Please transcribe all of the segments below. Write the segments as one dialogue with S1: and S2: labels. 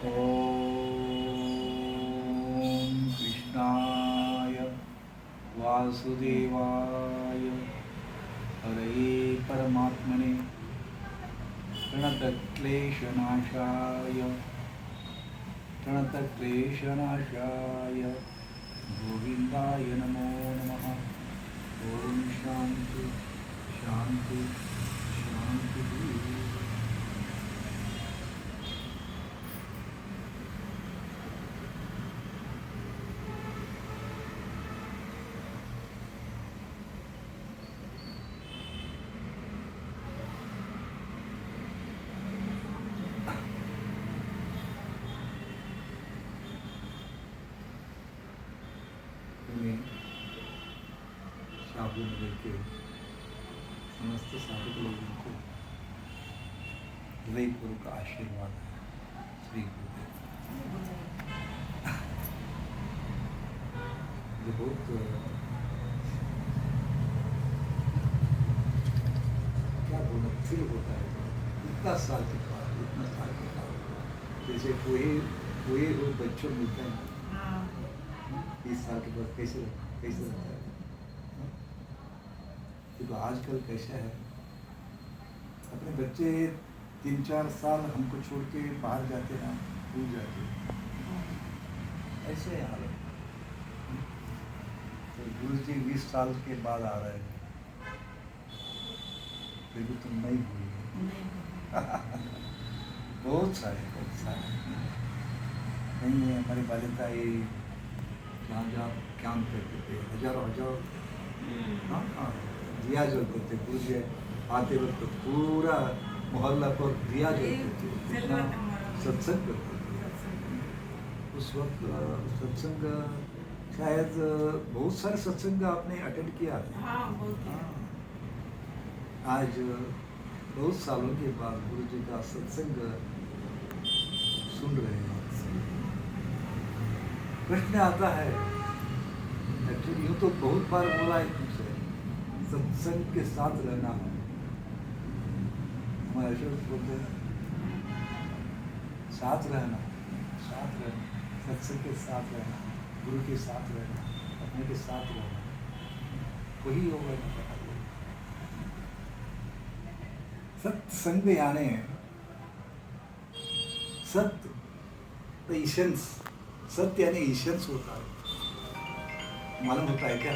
S1: ॐ कृष्णाय वासुदेवाय हरये परमात्मने प्रणतक्लेशनाशाय गोविन्दाय नमो नमः। ॐ शान्ति शान्ति शान्तिः। शाबू नगर के समस्त साधक लोगों को हृदयपूर्वक आशीर्वाद श्री गुरुदेव। ये बहुत क्या बोला फील होता है इतना साल के बाद, इतना साल के बाद जैसे कोई हो बच्चों मिलते हैं 20 साल के बाद कैसे लगता है। तो आजकल कैसा है, अपने बच्चे 3-4 साल हमको छोड़ के बाहर जाते हैं, भूल जाते हैं, ऐसे हाल है। तो गुरु जी 20 साल के बाद आ रहे हैं, फिर भी तुम नहीं भूल गए। बहुत सारे नहीं है। हमारी बालिका ये जहाँ काम करते थे, हजारों हाँ दिया जलते थे। गुरु जी आते वक्त पूरा मोहल्ला पर दिया जलते थे, इतना सत्संग करते थे। उस वक्त सत्संग शायद बहुत सारे सत्संग आपने अटेंड किया है। आज बहुत सालों के बाद गुरु जी का सत्संग सुन रहे हैं। प्रश्न आता है, एक्चुअली यूँ तो बहुत बार बोला है तुमसे, सत्संग के साथ रहना है। हमारे अशोक बोलते हैं साथ रहना, सत्संग के साथ रहना, गुरु के साथ रहना, अपने के साथ रहना, वही होगा। सत्संग यानी सत्य, ईशंस, सत्य यानी ईशंस होता है। मालूम होता है क्या?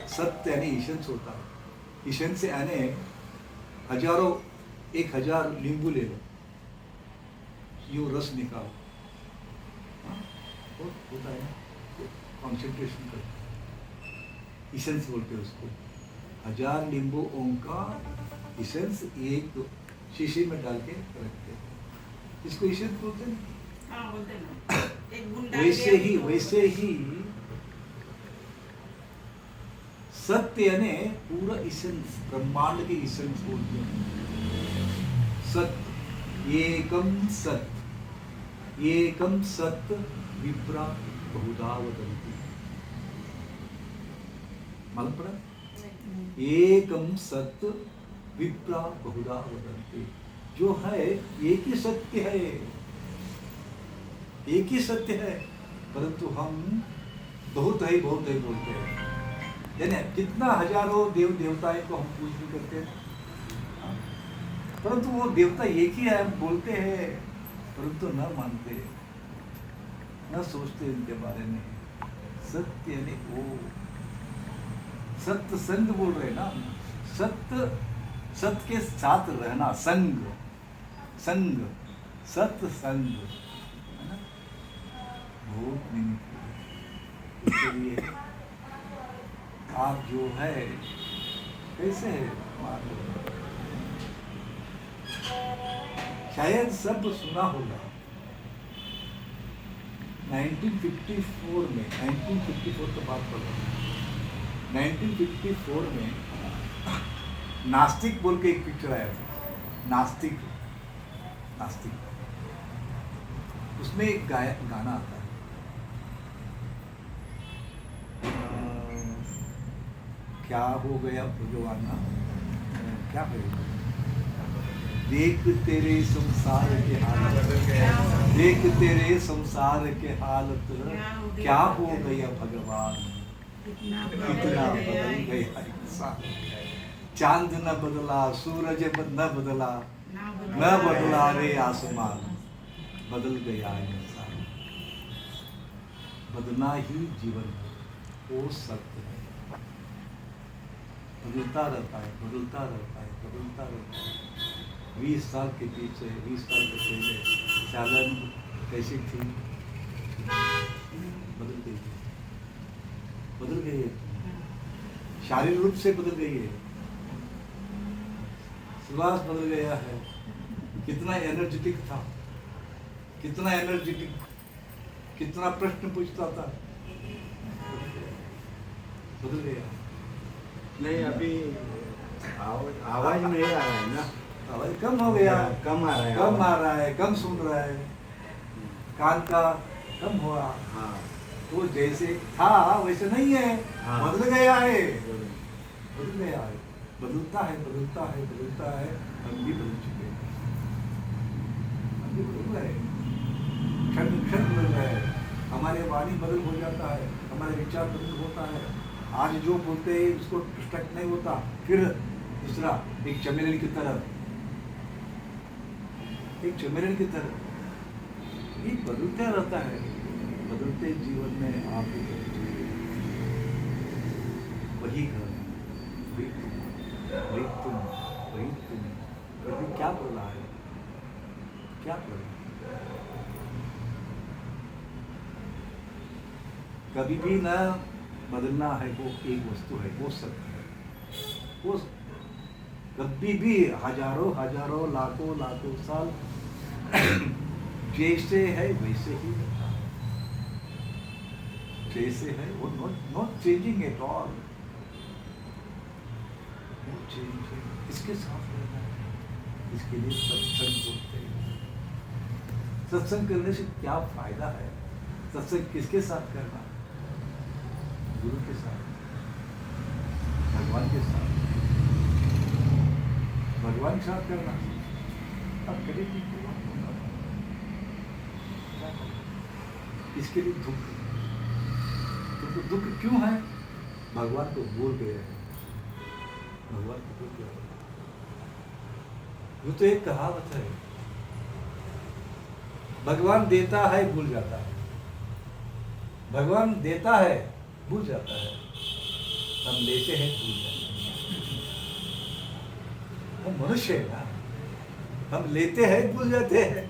S1: सत्य यानी ईशंस होता है। ईशंस यानी 1000 नींबू ले लो, यूँ रस निकालो, होता है, कॉन्सेंट्रेशन करते हैं, ईशंस बोलते हैं उसको। 1000 नींबू का ईशंस एक शीशी में डाल के रखते हैं, इसको ईशंस बोलते हैं। वैसे ही सत्य यानी पूरा इसेंस, ब्रह्मांड के इसेंस बोलते हैं। सत्य, एकम सत्य विप्रा बहुधा वदन्ति। मालूम पड़ा? एकम सत्य विप्रा बहुधा वदन्ति। जो है एक ही सत्य है, एक ही सत्य है, परंतु हम बहुत है बोलते हैं। यानी कितना हजारों देव देवताएं को हम पूजन करते हैं, परंतु वो देवता एक ही है, हम बोलते हैं, परंतु न मानते, न सोचते इनके बारे में। सत्य यानी वो सत्य संग बोल रहे ना, सत्य के साथ रहना, संग, सत्य संग है ना, बहुत मीनिंगफुल। इसलिए आप जो है कैसे है, शायद सब सुना होगा 1954 में, 1954 का बात कर रहा हूँ। 1954 में नास्तिक बोल के एक पिक्चर आया था, नास्तिक, उसमें एक गाना आता है, क्या हो गया भगवाना, क्या है देख तेरे संसार के हालत, देख तेरे संसार के हालत, क्या हो गया भगवान, कितना बदल गया इंसान। चांद न बदला, सूरज न बदला, न बदला रे आसमान, बदल गया इंसान। बदलना ही जीवन है, वो सत्य है। बदलता रहता है, बदलता रहता है, बदलता रहता है। 20 साल के पीछे, 20 साल के पहले चालन कैसी थी, बदल गई है, बदल गई है, शारीरिक रूप से बदल गई है, सुभाष बदल गया है। कितना एनर्जेटिक था, कितना एनर्जेटिक, कितना प्रश्न पूछता था, बदल गया।
S2: नहीं अभी आवाज नहीं आ रहा है ना,
S1: आवाज कम हो गया,
S2: कम आ रहा है,
S1: कम आ रहा है, कम सुन रहा है, कान का कम हुआ।
S2: हाँ
S1: वो जैसे था वैसे नहीं है,
S2: हाँ।
S1: बदल गया है, बदल गया है, बदलता है, बदलता है, बदलता है। हम भी बदल चुके हैं, हम भी बदल रहे हैं, क्षण क्षण बदल रहे हैं। हमारे वाणी बदल हो जाता है, हमारे विचार बदल होता है। आज जो बोलते हैं उसको डिस्ट्रैक्ट नहीं होता, फिर दूसरा एक चमेली की तरह, एक चमेली की तरह ये बदलता रहता है। बदलते जीवन में आप वही घर, वही तुम, वही तुम, वही तुम। कभी क्या बोला है, क्या बोला, कभी भी ना बदलना है। वो एक वस्तु है, वो सत्य है, वो कभी भी हजारों हजारों लाखों लाखों साल जैसे है वैसे ही रहता है, जैसे है वो not changing at all, not changing. इसके साथ रहना है, इसके लिए सत्संग बोलते हैं। सत्संग करने से क्या फायदा है? सत्संग किसके साथ करना? गुरु के साथ, भगवान के साथ, भगवान के साथ करना। अब कभी भी इसके लिए दुख, क्योंकि दुख क्यों है? भगवान को भूल गए हैं, भगवान को भूल गए। वो तो एक कहावत है, भगवान देता है भूल जाता है, भगवान देता है भूल जाता है, हम लेते हैं भूल जाते हैं। हम मनुष्य है ना, हम लेते हैं भूल जाते हैं।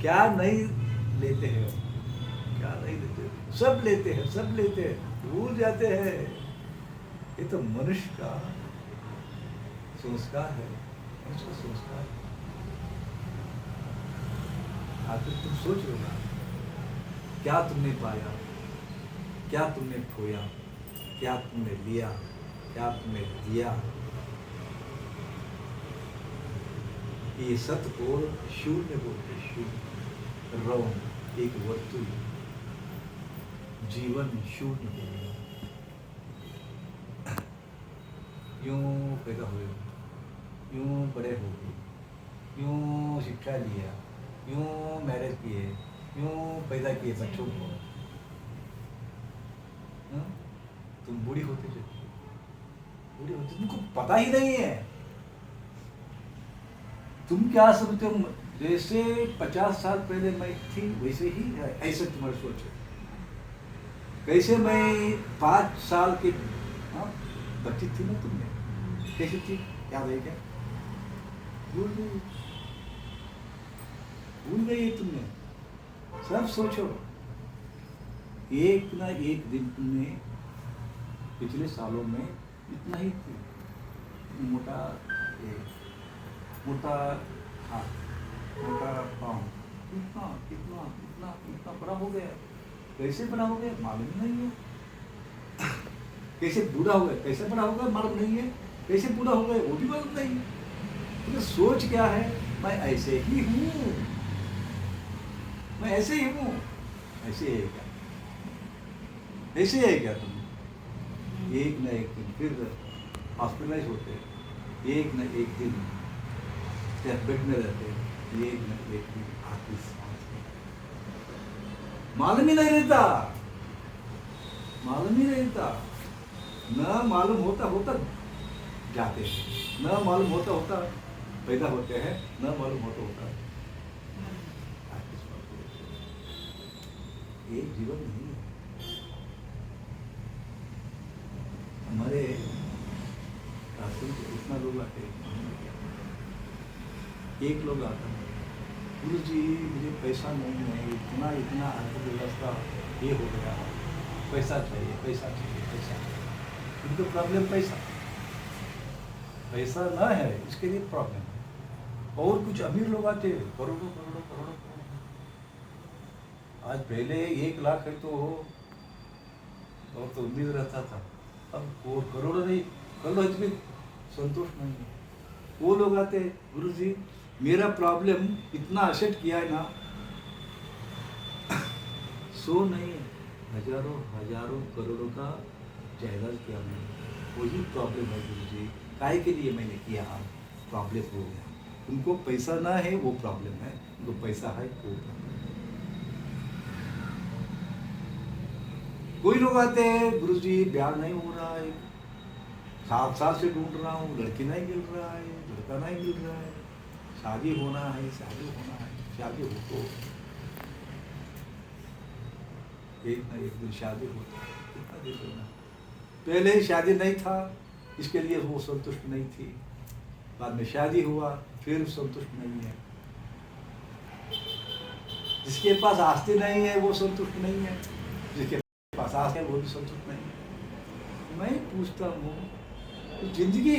S1: क्या नहीं लेते हैं, क्या नहीं लेते, सब लेते हैं, सब लेते हैं, भूल जाते हैं। ये तो मनुष्य का संस्कार है, मनुष्य का संस्कार है। आखिर तुम सोच लो ना, क्या तुमने पाया, क्या तुमने खोया, क्या तुमने लिया, क्या तुमने दिया। ये सत्य को शून्य बोलते, शून्य, रौन, एक वस्तु, जीवन शून्य बोलते। यूं पैदा हुए, यूं बड़े हो गए, यूं शिक्षा लिया, यूं मैरिज किए, यूं पैदा किए बच्चों को, तुम बूढ़ी होते जाती, बूढ़ी होती, तुमको पता ही नहीं है। तुम क्या समझते हो? जैसे 50 साल पहले मैं थी वैसे ही है, ऐसे तुम्हारी सोच है। कैसे मैं 5 साल की बच्ची थी ना, तुमने कैसी थी याद है क्या? भूल गई, भूल गई तुमने, सब सोचो। एक ना एक दिन तुमने पिछले सालों में इतना ही थी, मोटा मोटा हाथ, मोटा पाँव, इतना इतना इतना इतना बड़ा हो गया। कैसे बड़ा हो गया मालूम नहीं है। कैसे बूढ़ा हो गया, कैसे बड़ा हो गया मालूम नहीं है। कैसे बूढ़ा हो गया वो भी मालूम नहीं है। तो सोच क्या है, मैं ऐसे ही हूँ, मैं ऐसे ही हूँ। ऐसे है क्या, ऐसे है क्या? तुम एक न एक दिन फिर हॉस्पिटलाइज होते, एक न एक दिन टैबलेट में रहते हैं, ये न एक दिन आती सांस में मालूम ही नहीं रहता, मालूम ही नहीं रहता, न मालूम होता होता जाते हैं, न मालूम होता होता पैदा होते हैं, न मालूम होता होता आती सांस में रहते हैं। एक जीवन नहीं है। हमारे आश्रम के इतना लोग आते हैं, एक लोग आता है, गुरु जी मुझे पैसा नहीं है, इतना इतना अर्थव्यवस्था ये हो गया, पैसा चाहिए पैसा चाहिए पैसा चाहिए। इनको प्रॉब्लम पैसा, पैसा ना है इसके लिए प्रॉब्लम है। और कुछ अमीर लोग आते हैं, करोड़ों करोड़ों करोड़ों करोड़ों। आज पहले 1 लाख है तो और तो उम्मीद रहता था, अब वो करोड़ों नहीं, करोड़ों इसमें संतोष नहीं है। वो लोग आते हैं, गुरु जी मेरा प्रॉब्लम इतना असेट किया है ना, 100 नहीं हजारों हजारों करोड़ों का जायदाद किया मैंने, वही प्रॉब्लम है गुरु जी, काहे के लिए मैंने किया, प्रॉब्लम हो गया। उनको पैसा ना है वो प्रॉब्लम है, उनको पैसा है वो प्रॉब्लम है। कोई लोग आते हैं, गुरु जी ब्याह नहीं हो रहा है, 7 साल से ढूंढ रहा हूँ, लड़की नहीं मिल रहा है, लड़का नहीं मिल रहा है, शादी होना है, शादी होना है, शादी हो तो एक ना एक दिन शादी होता है, कितना दिन होना। पहले ही शादी नहीं था, इसके लिए वो संतुष्ट नहीं थी, बाद में शादी हुआ फिर संतुष्ट नहीं है। जिसके पास आस्ती नहीं है वो संतुष्ट नहीं है, जिसके पास आस्ती है वो भी संतुष्ट नहीं है। मैं पूछता हूँ, तो जिंदगी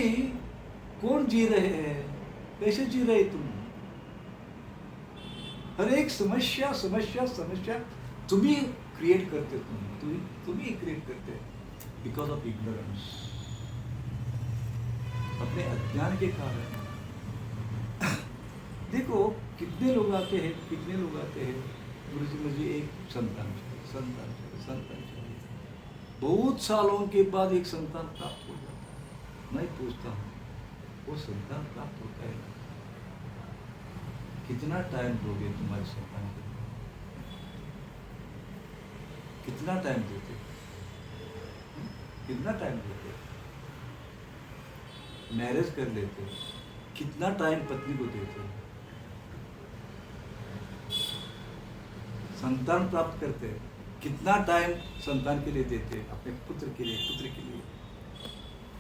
S1: कौन जी रहे हैं, कैसे जी रहे तुम? हर एक समस्या समस्या समस्या तुम ही क्रिएट करते, तुम ही क्रिएट करते, बिकॉज ऑफ इग्नोरेंस, अपने अज्ञान के कारण। देखो कितने लोग आते हैं, कितने लोग आते हैं, गुरु जी मुझे एक संतान चाहिए, संतान चाहिए, संतान चाहिए। बहुत सालों के बाद एक संतान प्राप्त हो जाता। मैं पूछता हूँ, वो संतान प्राप्त होता है, कितना टाइम दोगे तुम्हारे संतान के लिए? कितना टाइम देते, कितना टाइम देते? मैरिज कर लेते, कितना टाइम पत्नी को देते? संतान प्राप्त करते, कितना टाइम संतान के लिए देते, अपने पुत्र के लिए, पुत्र के लिए?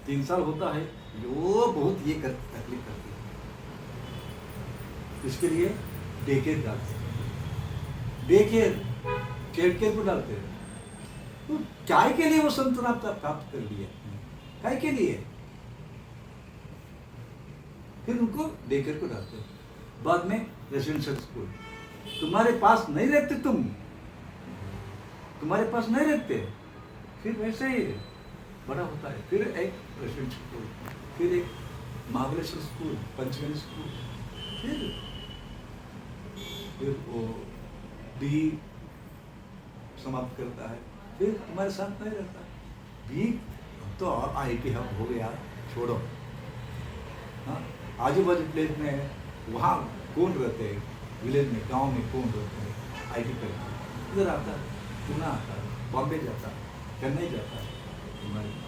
S1: 3 साल होता है, वो बहुत ये तकलीफ करती है, इसके लिए डे केयर डालते हैं, डे केयर को डालते हैं। तो काय के लिए वो संतान प्राप्त कर लिया, काय के लिए? फिर उनको डे केयर को डालते हैं, बाद में रेसिडेंशियल स्कूल। तुम्हारे पास नहीं रहते, तुम्हारे पास नहीं रहते, फिर वैसे ही बड़ा होता है, फिर एक रेसिडेंशियल स्कूल, फिर एक महाबलेश्वर स्कूल, पंचगनी स्कूल, फिर वो भी समाप्त करता है, फिर तुम्हारे साथ नहीं रहता। भी तो IIT हब हो गया, छोड़ो। हाँ, आजू बाजू प्लेस में वहाँ कौन रहते हैं, विलेज में, गांव में कौन रहते हैं, IT करते हैं, इधर आता है, पुणे आता है, बॉम्बे जाता है, चेन्नई जाता है, तुम्हारे पास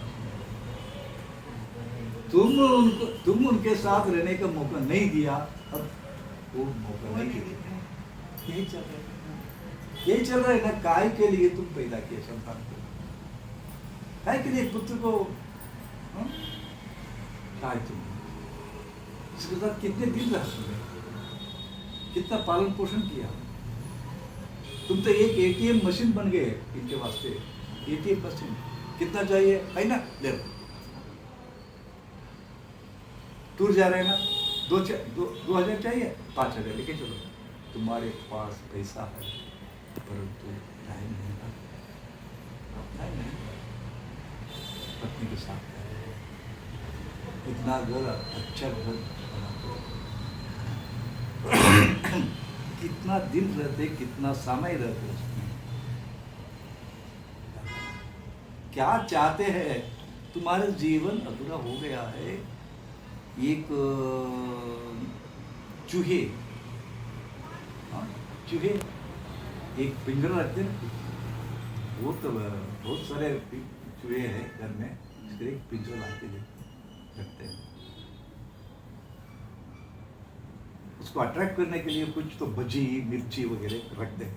S1: तुम उनके साथ रहने का मौका नहीं दिया, अब वो मौका नहीं देते। यही चल रहा है, यही चल रहा है ना। काय के लिए तुम पैदा किए संतान को, काय के लिए पुत्र को, काय तुम इसके साथ कितने दिन रहा तुमने, कितना पालन पोषण किया? तुम तो एक ATM मशीन बन गए इनके वास्ते। ATM मशीन कितना चाहिए है ना, ले लो। टूर जा रहे हैं ना, 2,000 चाहिए, 5,000 लेके चलो। तुम्हारे पास पैसा है परंतु टाइम नहीं है, टाइम नहीं। पत्नी के साथ इतना घर, अच्छा घर बनाते, कितना दिन रहते, कितना समय रहते उसमें, क्या चाहते हैं? तुम्हारा जीवन अधूरा हो गया है। एक चूहे, हाँ, चूहे एक पिंजरा रखते हैं, वो तो बहुत सारे चूहे हैं घर में, इसके एक पिंजरा लाते हैं रखते हैं। उसको अट्रैक्ट करने के लिए कुछ तो भजी मिर्ची वगैरह रखते हैं,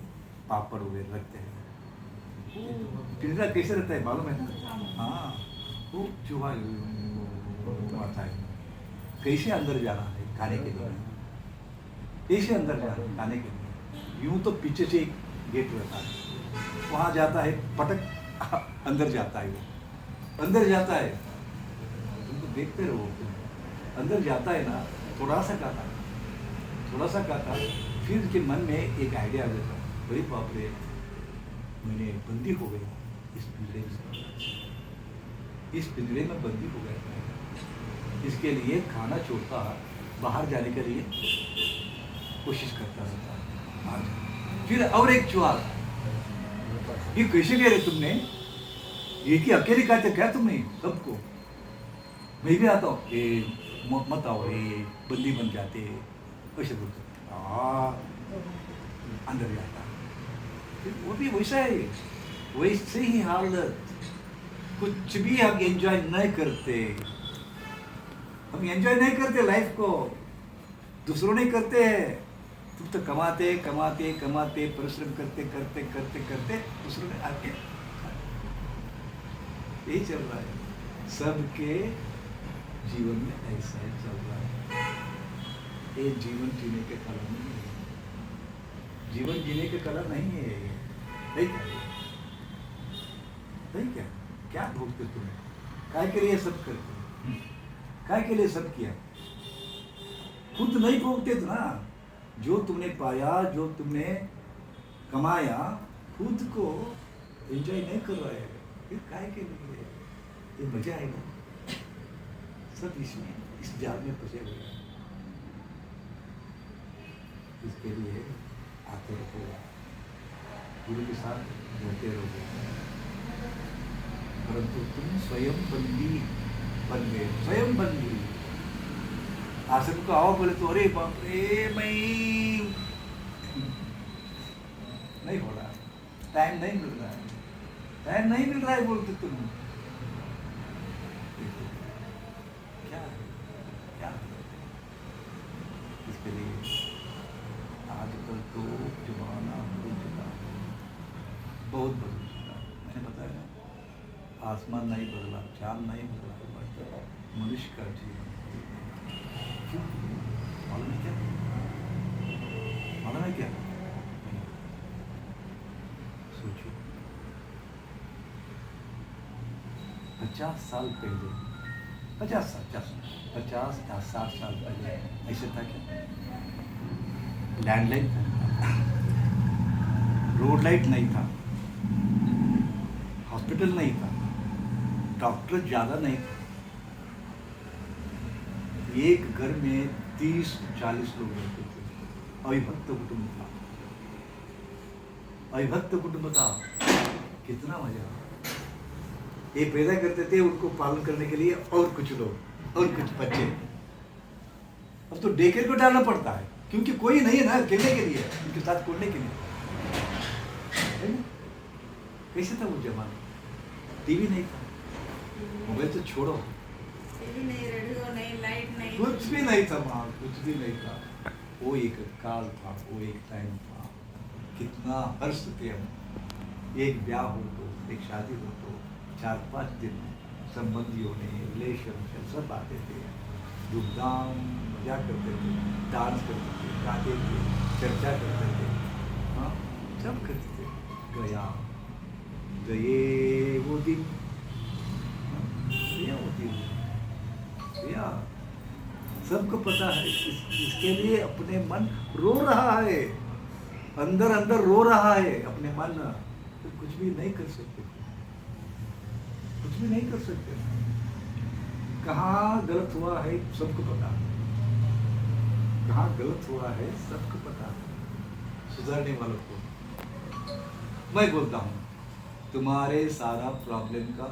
S1: पापड़ वगैरह रखते हैं। पिंजरा कैसे रहता है मालूम है? हाँ, वो चूहा आता है, कैसे अंदर जाना है खाने के लिए, कैसे अंदर जाना है खाने के लिए। यूं तो पीछे से एक गेट रहता है, वहाँ जाता है, पटक अंदर जाता है, वो अंदर जाता है, तुम तो देखते रहो, अंदर जाता है ना, थोड़ा सा खाता, थोड़ा सा खाता, फिर उसके मन में एक आइडिया आ जाता है, बड़ी बाप रे, मैंने बंदी हो गई इस पिंजरे में, इस पिंजरे में बंदी हो गया। इसके लिए खाना छोड़ता, बाहर जाने के लिए कोशिश करता रहता। आज फिर और एक चूहा, ये कैसे कह रहे तुमने, ये कि अकेले खाते क्या तुमने सबको, मैं भी आता हूँ, ये मत आओ, ये बंदी बन जाते, कैसे बोलते, अंदर जाता। वो भी वैसा है, वैसे ही हालत, कुछ भी हम एंजॉय नहीं करते, हम एंजॉय नहीं करते लाइफ को, दूसरों नहीं करते हैं। तुम तो कमाते कमाते कमाते परिश्रम करते करते करते करते दूसरों ने आके यही चल रहा है, सबके जीवन में ऐसा ही चल रहा है। ये जीवन जीने के कला नहीं है, जीवन जीने के कला नहीं है, नहीं क्या, नहीं क्या, क्या भोगते तुम्हें, काय के लिए सब करते, काय के लिए सब किया, खुद नहीं भोगते थे ना, जो तुमने पाया, जो तुमने कमाया, खुद को एंजॉय नहीं कर रहा है, फिर काय के लिए, ये मजा आएगा, सब इसमें इस जाल में फंसे हुए हैं। इसके लिए आते रहो, गुरु के साथ रहते रहो, परंतु तुम स्वयं बंदी बन गए, स्वयं बंदी। आश्रम को आओ बोले तो अरे बाप रे, मैं नहीं हो रहा, टाइम नहीं मिल रहा है, टाइम नहीं मिल रहा है बोलते तुम, क्या क्या इसके लिए आजकल तो जमाना बदल चुका, बहुत बदल चुका। मैंने बताया ना, आसमान नहीं बदला, चांद नहीं बदला, मनुष्य का जीवन क्यों, मालूम है क्या, मालूम है क्या, सोचो 50 साल पहले, 50 60 साल पहले ऐसे था क्या, लैंडलाइन था, रोड लाइट नहीं था, हॉस्पिटल नहीं था, डॉक्टर ज़्यादा नहीं था, एक घर में 30-40 लोग रहते थे, अविभक्त कुटुंब था, अविभक्त कुटुंब था, कितना मजा, ये पैदा करते थे, उनको पालन करने के लिए और कुछ लोग और कुछ बच्चे। अब तो डे केयर को डालना पड़ता है, क्योंकि कोई नहीं है ना खेलने के लिए, उनके साथ खेलने के लिए, है ना? कैसे था वो जमाना, टीवी नहीं था, मोबाइल तो छोड़ो,
S3: टीवी नहीं, रेडियो नहीं, लाइट नहीं,
S1: कुछ भी नहीं था वहाँ, कुछ भी नहीं था। वो एक काल था, वो एक टाइम था, कितना हर्ष थे हम, एक ब्याह हो तो, एक शादी हो तो 4-5 दिन संबंधियों ने, रिलेशन सब आते थे, धूमधाम मजा करते थे, डांस करते थे, गाते थे, चर्चा करते थे, हाँ सब करते थे। गया गए वो दिन, गया वो दिन, गया, सबको पता है, इसके लिए अपने मन रो रहा है, अंदर अंदर रो रहा है अपने मन, तो कुछ भी नहीं कर सकते, कुछ भी नहीं कर सकते। कहाँ गलत हुआ है सबको पता, कहाँ गलत हुआ है सबको पता, सुधारने वालों को मैं बोलता हूँ, तुम्हारे सारा प्रॉब्लम का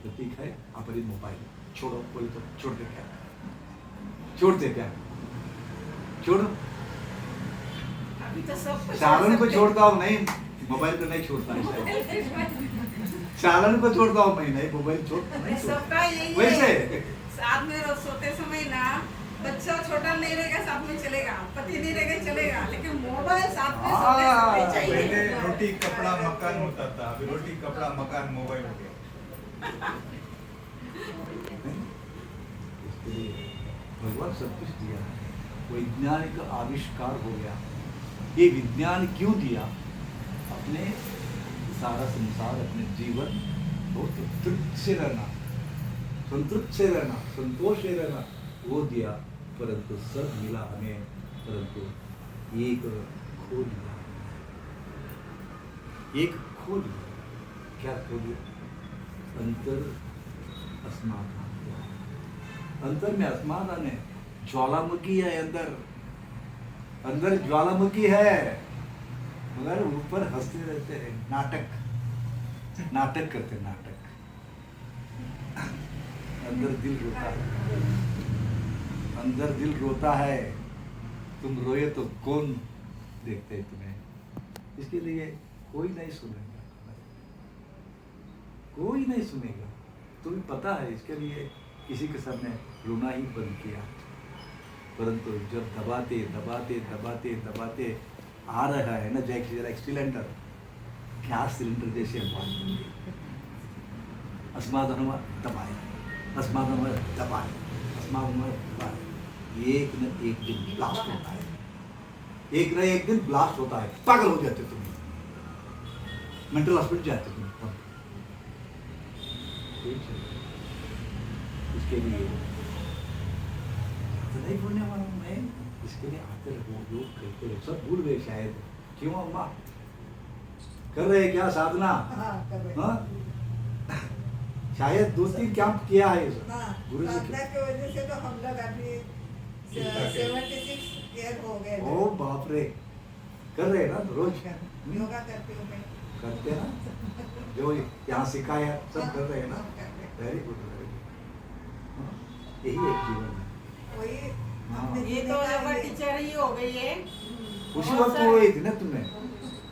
S1: प्रतीक है अपनी मोबाइल, छोड़ो, बोले तो छोड़ते क्या, छोड़ते क्या, छोड़ो,
S3: अभी तो सब कुछ
S1: सालन को
S3: सकते
S1: छोड़ता हूँ नहीं, मोबाइल को नहीं छोड़ता है। सालन को छोड़ता हूँ मैं, नहीं मोबाइल छोड़ता
S3: हैं।
S1: नहीं
S3: सबका यही है।
S1: वैसे
S3: साथ में सोते समय ना बच्चा छोटा नहीं रहेगा, साथ में चलेगा, पति नहीं रहेगा चलेगा, लेकिन मोबाइल साथ में सोते समय
S1: हाँ,
S3: चाहिए।
S4: पहले रोटी कपड़ा मकान होता था, अभी रोटी कपड़ा मकान मोबाइल हो गया।
S1: इसके लिए भगवान सब कुछ दिया है, वैज्ञानिक आविष्कार हो गया। ये विज्ञान क्यों दिया? अपने सारा संसार, अपने जीवन बहुत तृप्त से रहना, संतृप्त से रहना, संतोष से रहना, वो दिया। परंतु सब मिला हमें, परंतु एक खो लिया, एक खो लिया। क्या खो लिया? अंतर अस्मादान। अंतर में अस्मादान है, ज्वालामुखी है अंदर, अंदर ज्वालामुखी है, मगर ऊपर हंसते रहते हैं, नाटक नाटक करते, नाटक। अंदर दिल रोता है, अंदर दिल रोता है, तुम रोए तो कौन देखते है तुम्हें? इसके लिए कोई नहीं सुनेगा, कोई नहीं सुनेगा। तुम्हें पता है, इसके लिए किसी के सामने रोना ही बंद किया। परंतु जब दबाते दबाते दबाते दबाते आ रहा है ना, जैसे एक सिलेंडर, गैस सिलेंडर जैसे बात, अस्मादन दबाए, अस्मादन दबाए, अस्मादन दबाए, एक न एक दिन ब्लास्ट होता है, एक न एक दिन ब्लास्ट होता है, पागल हो जाते तुम, मेंटल हॉस्पिटल जाते तुम। इसके लिए तो नहीं बोलने वाला हूँ मैं, इसके लिए आते रहो, योग करते रहो। सब भूल गए शायद, क्यों अम्मा कर रहे क्या साधना? हाँ? शायद 2-3 कैंप किया है गुरु जी
S5: साधना की वजह से तो हम लोग अभी 76 ईयर हो गए।
S1: ओ बाप रे, कर रहे हैं ना रोज?
S5: योगा करती हूँ मैं।
S1: करते हैं ना, जो यहाँ सिखाया सब कर रहे हैं ना। Very good, very good. यही एक जीवन है।
S5: वही
S1: हाँ।
S5: हमने
S3: ये तो जब टीचर ही हो गई है।
S1: उसी वक्त हो गई थी ना तुम्हें?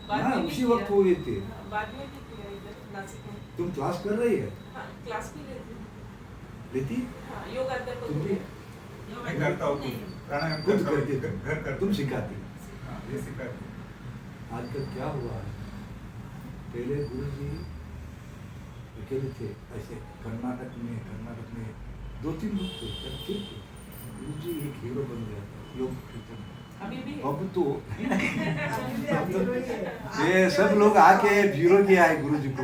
S1: हाँ, उसी वक्त हो गई थी।
S6: बाद में भी किया इधर नासिक में।
S1: तुम क्लास कर रही है?
S6: हाँ, क्लास भी लेती हूँ।
S1: लेती?
S6: हाँ, योगा अध्यापक
S1: तुम भी?
S4: मैं करता हूँ खुद, प्राणायाम
S1: खुद
S4: करता हूँ,
S1: करती
S4: घर करता हूँ।
S1: तुम सिखाती?
S4: हाँ, ये सिखाती।
S1: आजकल क्या हुआ है, पहले गुरु जी अकेले थे, ऐसे कर्नाटक में 2-3 लोग थे, करते थे। गुरु जी एक हीरो बन गया योग कीर्तन।
S6: अभी भी
S1: अब तो
S5: अभी भी आप हीरो ही है।
S1: ये सब लोग आके जीरो किया है गुरु जी को।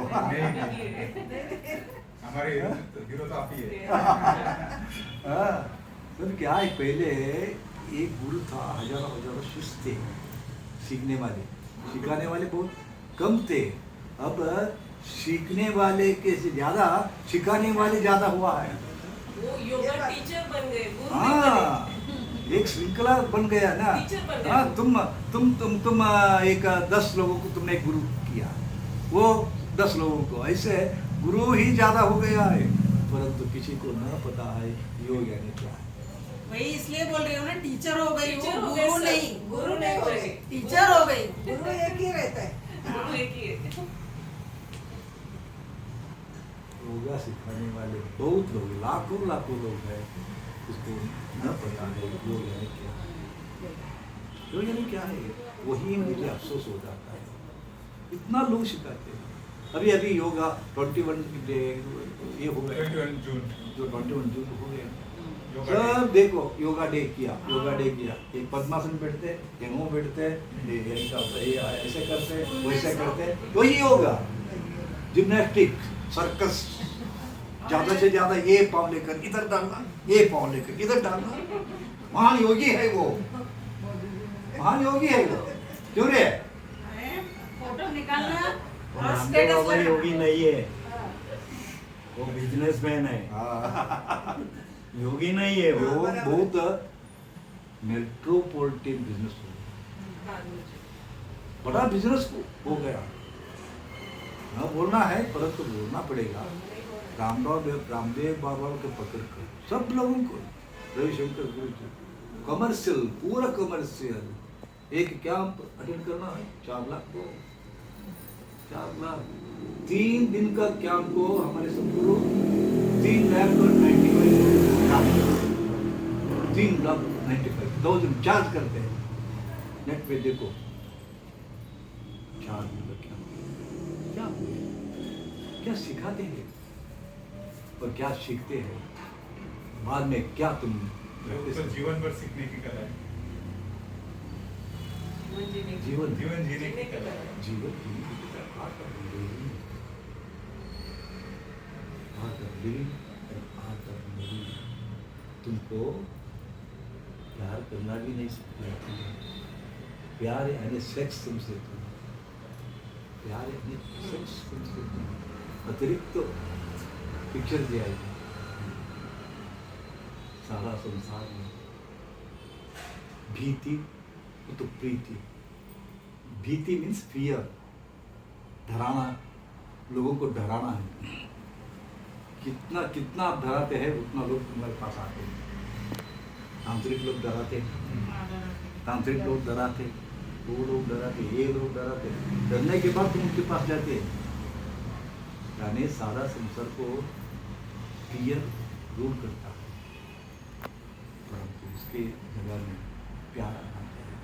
S4: हमारे हीरो तो आप ही है।
S1: हाँ, सर क्या है, पहले एक गुरु था, हजारों शिष्य थे, सीखने वाले, सिखाने वाले बहुत कम थे। अब सीखने वाले के से ज्यादा सिखाने वाले ज्यादा हुआ है।
S6: वो योगा टीचर बन गए, गुरु नहीं बने।
S1: हाँ, एक श्रृंखला बन गया ना।
S6: टीचर बन गए।
S1: हाँ, तुम एक 10 लोगों को तुमने गुरु किया, वो 10 लोगों को, ऐसे गुरु ही ज्यादा हो गया है। परंतु किसी को न पता है योग यानी क्या है।
S3: वही इसलिए बोल रही हूँ ना, टीचर हो गई,
S6: टीचर
S3: वो
S6: हो गए
S3: गुरु
S6: सब।
S3: नहीं,
S6: गुरु नहीं हो गए।
S3: टीचर हो गई।
S5: गुरु एक ही रहता है।
S6: गुरु एक ही है।
S1: योगा सिखाने वाले बहुत लोग, लाखों लोग हैं, उसको न पता है योग यानी क्या है। योग यानी क्या है, वही मुझे अफसोस हो जाता है। इतना लोग सिखाते हैं। अभी योगा 21 डे ये हो गया,
S4: 21 जून
S1: जो 21 जून हो गया।
S4: योगा डे।
S1: सब देखो योगा डे किया, योगा डे किया। एक पद्मासन बैठते, गेहूँ बैठते, ऐसे करते, वैसे करते, वही योगा। जिम्नास्टिक, सर्कस, ज्यादा से ज्यादा ये पाँव लेकर इधर डालना, ये पाँव लेकर इधर डालना। महान योगी है वो, महान योगी है वो। क्यों रे?
S3: फोटो निकालना और
S2: रामदेव
S3: स्टेटस
S2: बाबा
S3: लगाना।
S2: योगी नहीं है, वो बिजनेसमैन है,
S1: हाँ,
S2: योगी नहीं है वो।
S1: वो बहुत मेट्रोपॉलिटन बिजनेस हो गया,
S6: हाँ, मुझे।
S1: बड़ा बिजनेस हो गया। न बोलना है, परंतु बोलना पड़ेगा। रामदेव बाबा को पकड़ कर सब लोगों को, रविशंकर गुरु जी, कमर्शियल, पूरा कमर्शियल। एक कैंप अटेंड करना है 4 लाख को, 4 लाख। 3 दिन का कैंप को हमारे सदगुरु 3,95,000 चार्ज करते हैं। नेट पे देखो 4 दिन का कैंप, क्या सिखाते हैं और क्या सीखते हैं, बाद में क्या तुम
S4: तो जीवन भर सीखने की कला है।
S1: जीवन
S4: जीवन जीने की कला है।
S1: जीवन जीने की कला, art of living, art of living and art of living। तुमको प्यार करना भी नहीं सिखाते, प्यार यानी सेक्स तुमसे, तुम प्यार यानी सेक्स तुमसे, तुम अतिरिक्त तो पिक्चर दिया है सारा संसार में। भीति तो प्रीति, भीति मीन्स फियर, डराना, लोगों को डराना है। कितना कितना आप डराते हैं उतना लोग तुम्हारे पास आते हैं। तांत्रिक लोग डराते, तांत्रिक लोग डराते, वो लोग डराते, ये लोग डराते, डरने के बाद तुम उनके पास जाते हैं। यानी सारा संसार को फियर रूल करता है, परंतु उसके जगह में प्यार आना चाहिए,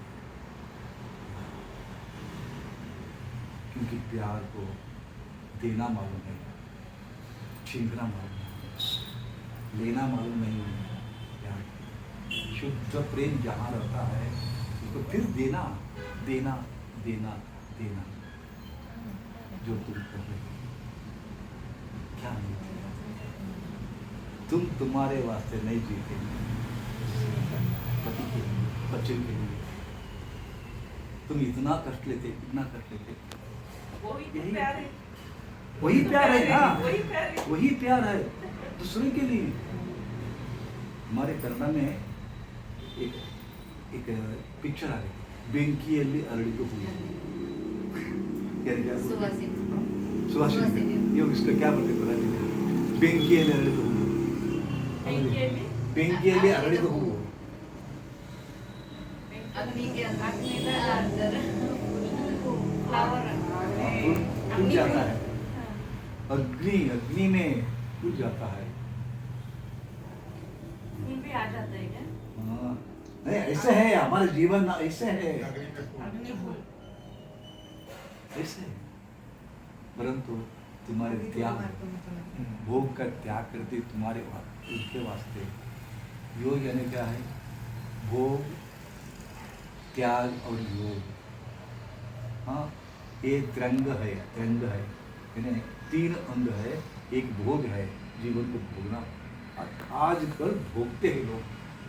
S1: क्योंकि प्यार को देना मालूम है, छीनना मालूम है, लेना मालूम नहीं है। प्यार शुद्ध प्रेम जहाँ रहता है उसको फिर देना देना देना देना। जो तुम कर रहे हो क्या नहीं किया, तुम तुम्हारे वास्ते नहीं जीते, पति के लिए, बच्चे के लिए तुम इतना कष्ट लेते, इतना कष्ट लेते।
S6: वही तो प्यार है।
S1: वही प्यार है ना,
S6: वही प्यार है।
S1: वही प्यार है दूसरे के लिए। हमारे कन्नड़ में एक एक पिक्चर आ रही, ಬೆಂಕಿಯಲ್ಲಿ ಅರಳಿದ ಹೂವು, सुहासिनी। ये इसका क्या बोलते हैं, ಬೆಂಕಿಯಲ್ಲಿ ಅರಳಿದ ಹೂವು, ಬೆಂಕಿಯಲ್ಲಿ ಅರಳಿದ ಹೂವು।
S5: अग्नि के अंदर फ्लावर
S1: फूल जाता है, अग्नि अग्नि में फूल जाता है।
S6: फूल भी आ जाता है क्या?
S1: हाँ, नहीं ऐसे है हमारे जीवन ना, ऐसे है,
S3: अग्नि फूल
S1: ऐसे है। परंतु तुम्हारे त्याग, भोग का त्याग करते तुम्हारे उसके वास्ते योग यानी क्या है, भोग त्याग और योग। हाँ, ये त्रिअंग है, त्रिअंग है, यानी 3 अंग है, एक भोग है, जीवन को भोगना। आजकल भोगते हैं लोग,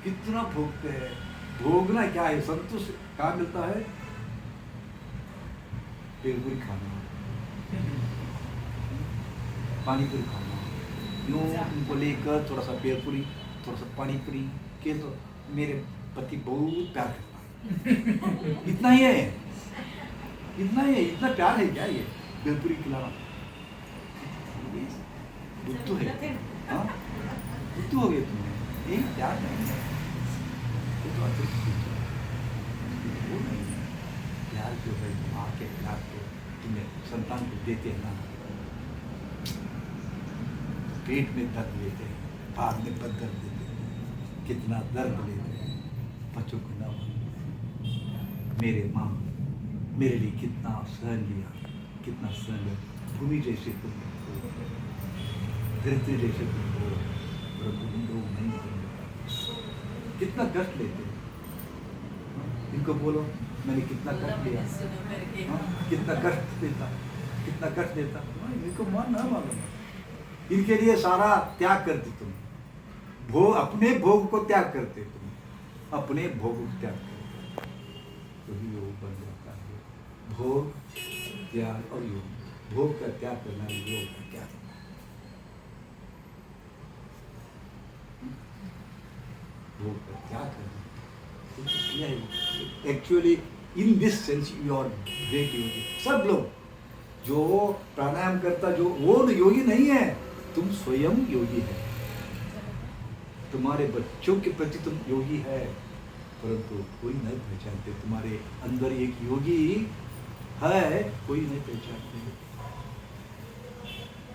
S1: कितना भोगते हैं। भोगना क्या है, संतुष्ट क्या मिलता है, पेलपुरी खाना, पानी पूरी खाना, यूँ उनको लेकर थोड़ा सा पेलपुरी, थोड़ा सा पानी पूरी के, तो मेरे पति बहुत प्यार करता है। इतना ही है, इतना ही है, इतना प्यार है क्या ये पेलपुरी खिलाना? बुद्धू है, हाँ बुद्धू हो गए तुम्हें, यही प्यार नहीं है। ये तो अतिरिक्त वो नहीं है प्यार, जो है माँ के प्यार को तुम्हें संतान को देते हैं ना, पेट में दर्द लेते हैं, बाद में दर्द देते हैं, कितना दर्द लेते हैं बच्चों को ना। मेरे माँ मेरे लिए कितना सहन लिया, कितना सहन लिया। भूमि जैसे तुम हो, धरती जैसे तुम हो, परंतु तुम लोग नहीं करेंगे, कितना कष्ट लेते हैं। इनको बोलो मैंने कितना कष्ट लिया, हाँ, कितना कष्ट देता, कितना कष्ट देता। इनको मन ना मालूम, इनके लिए सारा त्याग करते तुम, भोग, अपने भोग को त्याग करते तुम, अपने भोग को त्याग करते, तो ही योग बन जाता है। भोग त्याग और योग, भोग का त्याग करना, योग का त्याग करना। भोग का त्याग करना actually in this sense you are great yogi. सब लोग जो प्राणायाम करता, जो वो योगी नहीं है, तुम स्वयं योगी है। तुम्हारे बच्चों के प्रति तुम योगी है, परंतु कोई नहीं पहचानते। तुम्हारे अंदर एक योगी है, कोई नहीं पहचानते।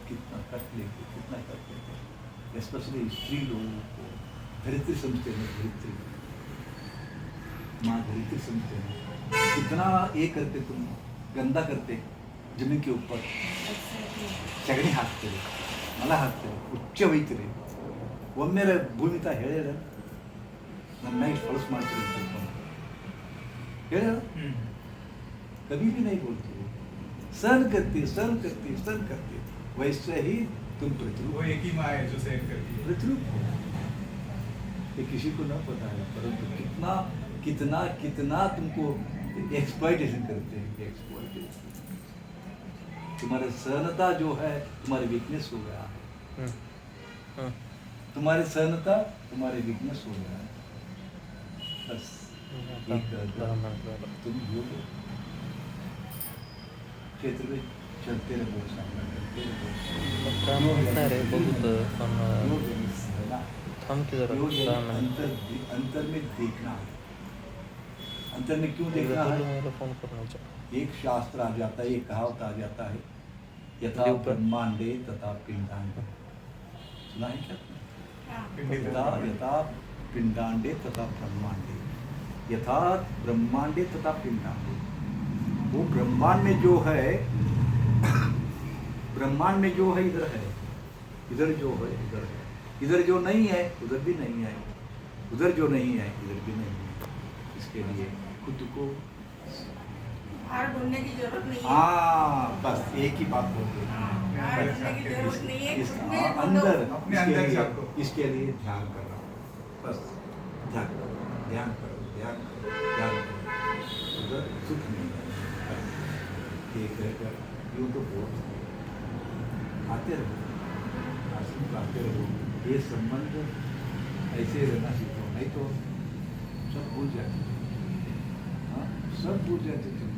S1: कितना कष्ट लेते, कितना कष्ट लेते, स्पेशली स्त्री लोगों को धरित्री समझते हैं, धरित्री माँ धरित्री समझते हैं। कितना ये करते, तुम गंदा करते जमीन के ऊपर ಸಗಣಿ ಹಾಕ್ತೇವೆ, ಮಲ ಹಾಕ್ತೇವೆ, ಉಚ್ಚ ಒಯ್ತೀರಿ. ಒಮ್ಮೆ ಭೂಮಿ ತಾ ಹೇಳ್ಯಾರ ನನ್ನ ಮ್ಯಾಗ ಫಲಸ್ ಮಾಡ್ತೀರಿ ಅಂತ ತಿಳ್ಕೊಂಡು ಹೇಳ್ಯಾರ. कभी भी नहीं बोलती, सहन करती सहन करती सहन करती, वैसे ही तुम प्रतिरूप,
S4: वो एक ही माँ है जो सहन करती है।
S1: प्रतिरूप हो। ये किसी को न पता है, परंतु कितना कितना कितना तुमको एक्सप्लॉइटेशन करते हैं, एक्सप्लॉइटेशन। तुम्हारे सहनता जो है तुम्हारी वीकनेस हो गया, तुम्हारी सहनता तुम्हारी वीकनेस हो गया। बस तुम योग क्षेत्र में चलते रहो, सामना करते रहो।
S7: काम होता रे बहुत पण
S1: योग सहना,
S7: थांब की जरा
S1: योग
S7: 10 मिनिट
S1: अंतर में देखना है। अंतर में क्यों देखना है?
S7: मला फोन करण्याचा
S1: एक शास्त्र आ जाता है, एक कहावत आ जाता है, यथा
S7: देव पर-
S1: ब्रह्मांडे तथा पिंडांडे। सुना है क्या?
S3: हाँ।
S1: यथा यथा पिंडांडे तथा ब्रह्मांडे, यथा ब्रह्मांडे तथा पिंडांडे। वो ब्रह्मांड में जो है, ब्रह्मांड में जो है इधर है, इधर जो है इधर है, इधर जो नहीं है उधर भी नहीं है, उधर जो नहीं है इधर भी नहीं है। इसके लिए खुद को
S3: बाहर ढूंढने की जरूरत नहीं है।
S1: हाँ, बस एक ही बात बोलते हैं।
S3: हाँ, बाहर ढूंढने की जरूरत नहीं है, खुद में ढूंढो।
S1: अंदर
S4: अपने अंदर
S1: इसके लिए-
S4: झाँको।
S1: इसके लिए ध्यान करना, बस ध्यान करो, ध्यान करो, ध्यान करो, ध्यान करो, उधर सुख मिलेगा। बस एक रहकर यूँ तो बहुत आते रहो, आश्रम को आते रहो। ये संबंध ऐसे रहना सीखो, नहीं तो सब भूल जाते। हाँ, सब भूल जाते तुम।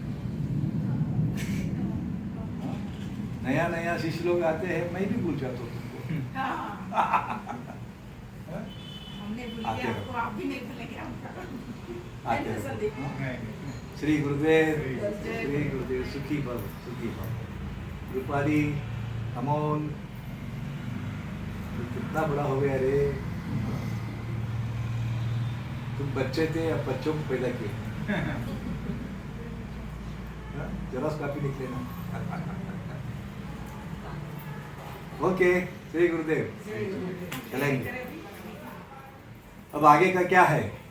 S1: हाँ, नया नया शिष्य लोग आते हैं, मैं भी भूल जाता हूँ तुमको।
S3: हाँ।
S1: हाँ?
S3: हमने भूल
S1: आते
S3: गया
S1: रहो।
S3: आपको, आप भी नहीं भूलेंगे हमको।
S1: आते
S3: नहीं,
S1: रहो।
S3: संदीप।
S1: हाँ?
S4: नहीं,
S1: श्री गुरुदेव,
S3: जय
S1: श्री गुरुदेव, सुखी भव, सुखी भव। रूपाली, अमोल, तू कितना बड़ा हो गया रे। तुम बच्चे थे, अब बच्चों को पैदा किए। हाँ? जरास काफी लिख लेना। ओके, श्री गुरुदेव, चलेंगे। अब आगे का क्या है?